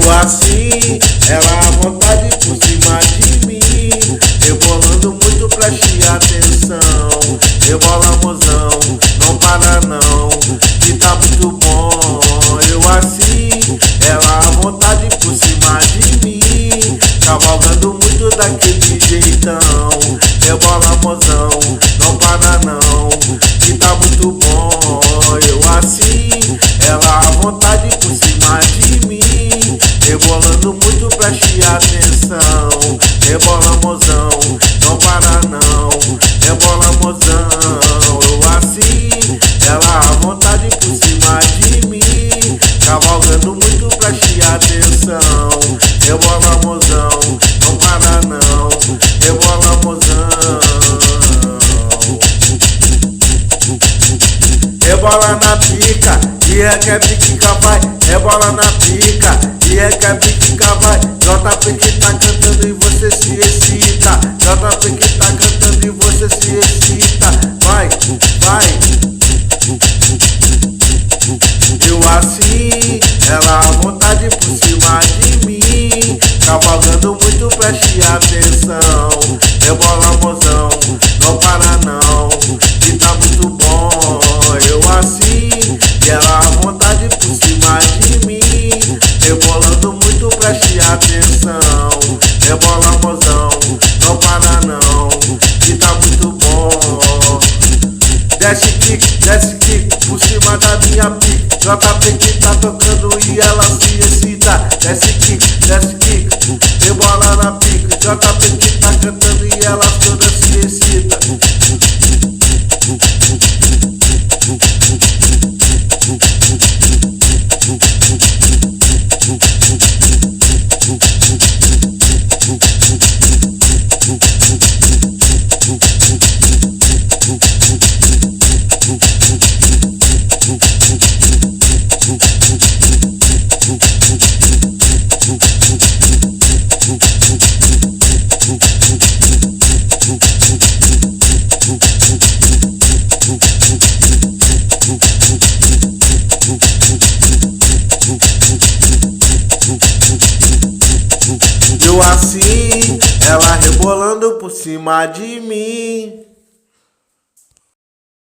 Eu assim, ela à vontade por cima de mim, rebolando muito, preste atenção. Rebola, mozão, não para não, que tá muito bom. Eu assim, ela à vontade por cima de mim, cavalgando muito daquele jeitão. Rebola, mozão, não para não, que tá muito bom. Eu assim, ela à vontade por cima de mim, rebolando muito, preste atenção. Rebola, mozão, não para não, rebola, mozão. Eu assim, ela à vontade por cima de mim, cavalgando muito, preste atenção. Rebola, mozão, não para não, rebola, mozão. Rebola na pica, e é que é pica vai. Rebola na pica, e é que é pica vai. JP que tá cantando e você se excita. JP que tá cantando e você se excita. Vai, vai. Eu assim, ela à vontade por cima de mim, cavalgando muito, preste atenção. Rebola, mozão, não para não, que tá muito bom. Eu assim, e ela à vontade por cima de mim, rebolando muito, preste atenção. Rebola, mozão, não para não, que tá muito bom. Desce kick, por cima da minha pique. JP que tá tocando e ela se excita. Desce kick, rebola na pique. JP que tá cantando e ela toda se excita. Eu assim, ela rebolando por cima de mim.